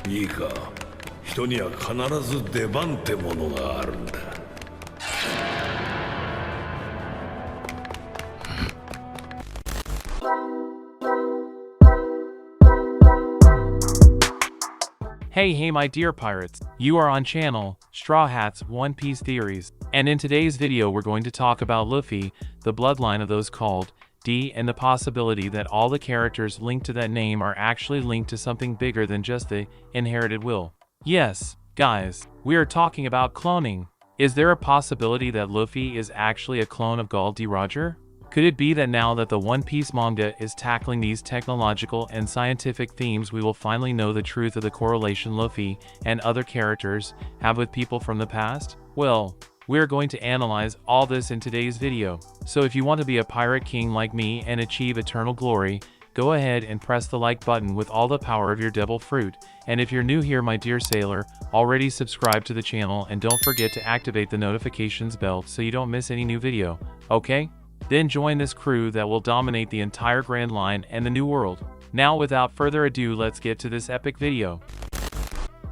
いいか、人には必ず出番ってものがあるんだ。Hey my dear pirates, you are on channel Straw Hat's One Piece Theories, and in today's video we're going to talk about Luffy, the bloodline of those called D, and the possibility that all the characters linked to that name are actually linked to something bigger than just the inherited will. Yes, guys, we are talking about cloning. Is there a possibility that Luffy is actually a clone of Gol D. Roger? Could it be that now that the One Piece manga is tackling these technological and scientific themes, we will finally know the truth of the correlation Luffy and other characters have with people from the past? Well, we're going to analyze all this in today's video. So if you want to be a pirate king like me and achieve eternal glory, go ahead and press the like button with all the power of your devil fruit. And if you're new here, my dear sailor, already subscribe to the channel and don't forget to activate the notifications bell so you don't miss any new video, okay? Then join this crew that will dominate the entire Grand Line and the New World. Now without further ado, let's get to this epic video.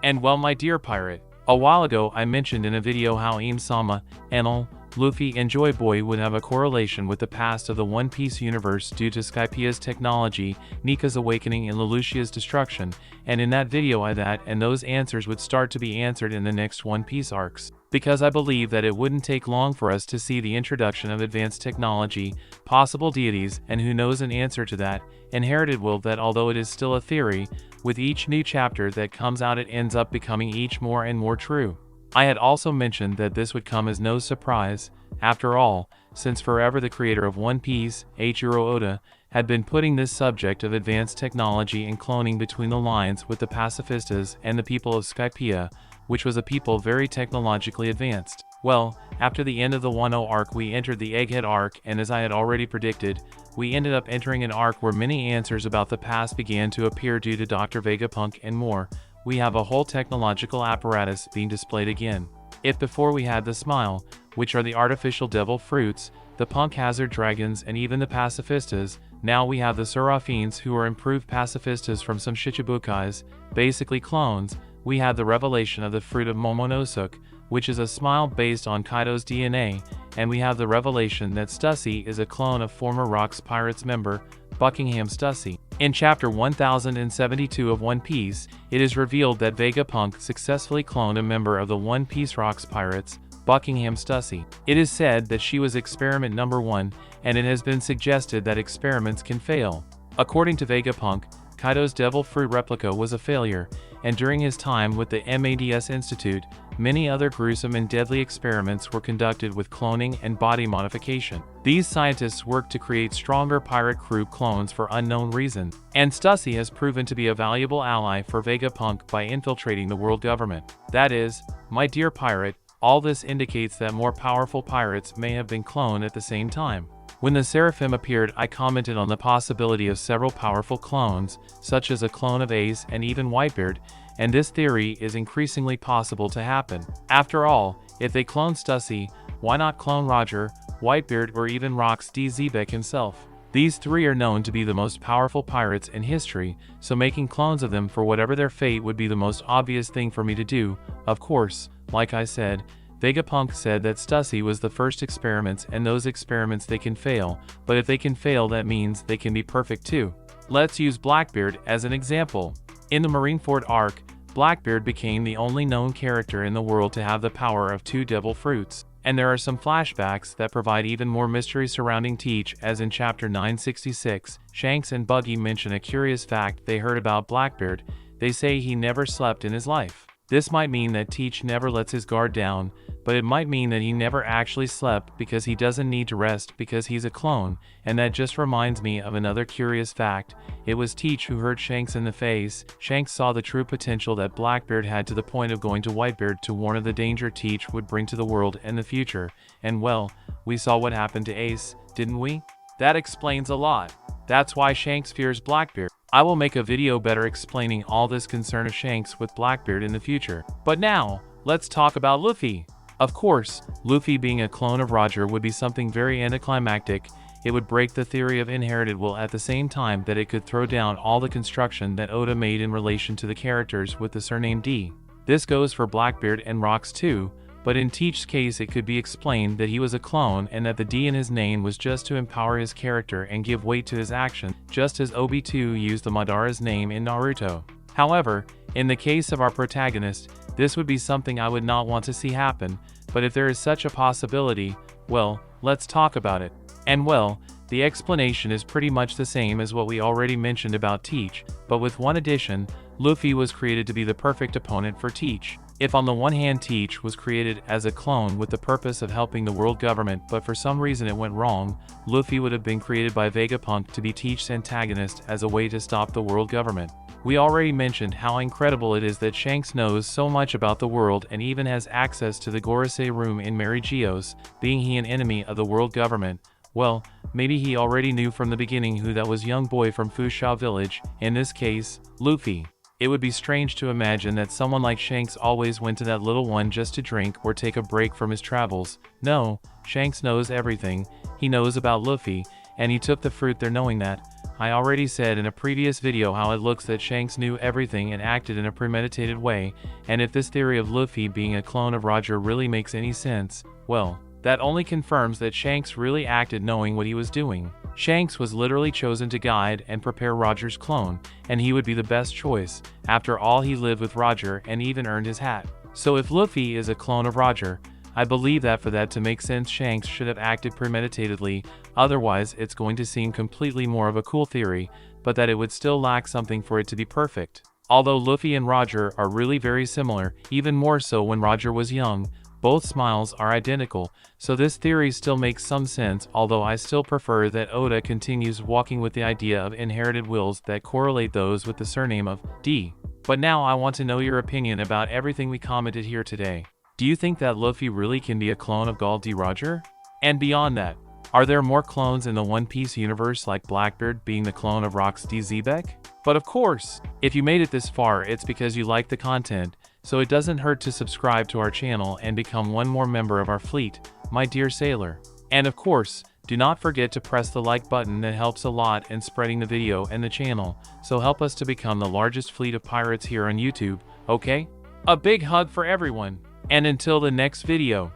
And well, my dear pirate, a while ago I mentioned in a video how Im-sama, Enel, Luffy and Joy Boy would have a correlation with the past of the One Piece universe due to Skypia's technology, Nika's awakening and Lelouchia's destruction, and in that video and those answers would start to be answered in the next One Piece arcs. Because I believe that it wouldn't take long for us to see the introduction of advanced technology, possible deities, and who knows an answer to that inherited will, that although it is still a theory, with each new chapter that comes out it ends up becoming each more and more true. I had also mentioned that this would come as no surprise, after all, since forever the creator of One Piece, Eiichiro Oda, had been putting this subject of advanced technology and cloning between the lines with the pacifistas and the people of Skypia, which was a people very technologically advanced. Well, after the end of the Wano arc we entered the Egghead arc, and as I had already predicted, we ended up entering an arc where many answers about the past began to appear due to Dr. Vegapunk and more. We have a whole technological apparatus being displayed again. If before we had the Smile, which are the artificial devil fruits, the Punk Hazard dragons and even the pacifistas, now we have the Seraphines, who are improved pacifistas from some Shichibukais, basically clones. We have the revelation of the fruit of Momonosuke, which is a smile based on Kaido's DNA, and we have the revelation that Stussy is a clone of former Rocks Pirates member, Buckingham Stussy. In chapter 1072 of One Piece, it is revealed that Vegapunk successfully cloned a member of the One Piece Rocks Pirates, Buckingham Stussy. It is said that she was experiment number 1, and it has been suggested that experiments can fail. According to Vegapunk, Kaido's Devil Fruit replica was a failure, and during his time with the MADS Institute, many other gruesome and deadly experiments were conducted with cloning and body modification. These scientists worked to create stronger pirate crew clones for unknown reason, and Stussy has proven to be a valuable ally for Vegapunk by infiltrating the world government. That is, my dear pirate, all this indicates that more powerful pirates may have been cloned at the same time. When the Seraphim appeared, I commented on the possibility of several powerful clones, such as a clone of Ace and even Whitebeard, and this theory is increasingly possible to happen. After all, if they clone Stussy, why not clone Roger, Whitebeard, or even Rox D. Zebek himself? These three are known to be the most powerful pirates in history, so making clones of them for whatever their fate would be the most obvious thing for me to do. Of course, like I said, Vegapunk said that Stussy was the first experiments, and those experiments they can fail, but if they can fail that means they can be perfect too. Let's use Blackbeard as an example. In the Marineford arc, Blackbeard became the only known character in the world to have the power of 2 devil fruits. And there are some flashbacks that provide even more mystery surrounding Teach, as in chapter 966, Shanks and Buggy mention a curious fact they heard about Blackbeard. They say he never slept in his life. This might mean that Teach never lets his guard down, but it might mean that he never actually slept because he doesn't need to rest because he's a clone, and that just reminds me of another curious fact. It was Teach who hurt Shanks in the face. Shanks saw the true potential that Blackbeard had to the point of going to Whitebeard to warn of the danger Teach would bring to the world in the future, and well, we saw what happened to Ace, didn't we? That explains a lot. That's why Shanks fears Blackbeard. I will make a video better explaining all this concern of Shanks with Blackbeard in the future. But now, let's talk about Luffy. Of course, Luffy being a clone of Roger would be something very anticlimactic, it would break the theory of inherited will at the same time that it could throw down all the construction that Oda made in relation to the characters with the surname D. This goes for Blackbeard and Rocks too, but in Teach's case it could be explained that he was a clone and that the D in his name was just to empower his character and give weight to his action, just as Obito used the Madara's name in Naruto. However, in the case of our protagonist, this would be something I would not want to see happen, but if there is such a possibility, well, let's talk about it. And well, the explanation is pretty much the same as what we already mentioned about Teach, but with one addition: Luffy was created to be the perfect opponent for Teach. If on the one hand Teach was created as a clone with the purpose of helping the world government, but for some reason it went wrong, Luffy would have been created by Vegapunk to be Teach's antagonist as a way to stop the world government. We already mentioned how incredible it is that Shanks knows so much about the world and even has access to the Gorosei room in Mary Geo's, being he an enemy of the world government. Well, maybe he already knew from the beginning who that was young boy from Fusha village, in this case, Luffy. It would be strange to imagine that someone like Shanks always went to that little one just to drink or take a break from his travels. No, Shanks knows everything. He knows about Luffy, and he took the fruit there knowing that. I already said in a previous video how it looks that Shanks knew everything and acted in a premeditated way, and if this theory of Luffy being a clone of Roger really makes any sense, well, that only confirms that Shanks really acted knowing what he was doing. Shanks was literally chosen to guide and prepare Roger's clone, and he would be the best choice. After all, he lived with Roger and even earned his hat. So if Luffy is a clone of Roger, I believe that for that to make sense Shanks should have acted premeditatedly, otherwise it's going to seem completely more of a cool theory, but that it would still lack something for it to be perfect. Although Luffy and Roger are really very similar, even more so when Roger was young, both smiles are identical, so this theory still makes some sense, although I still prefer that Oda continues walking with the idea of inherited wills that correlate those with the surname of D. But now I want to know your opinion about everything we commented here today. Do you think that Luffy really can be a clone of Gall D. Roger? And beyond that, are there more clones in the One Piece universe like Blackbeard being the clone of Rocks D. Zebek? But of course, if you made it this far, it's because you like the content, so it doesn't hurt to subscribe to our channel and become one more member of our fleet, my dear sailor. And of course, do not forget to press the like button, that helps a lot in spreading the video and the channel, so help us to become the largest fleet of pirates here on YouTube, okay? A big hug for everyone, and until the next video.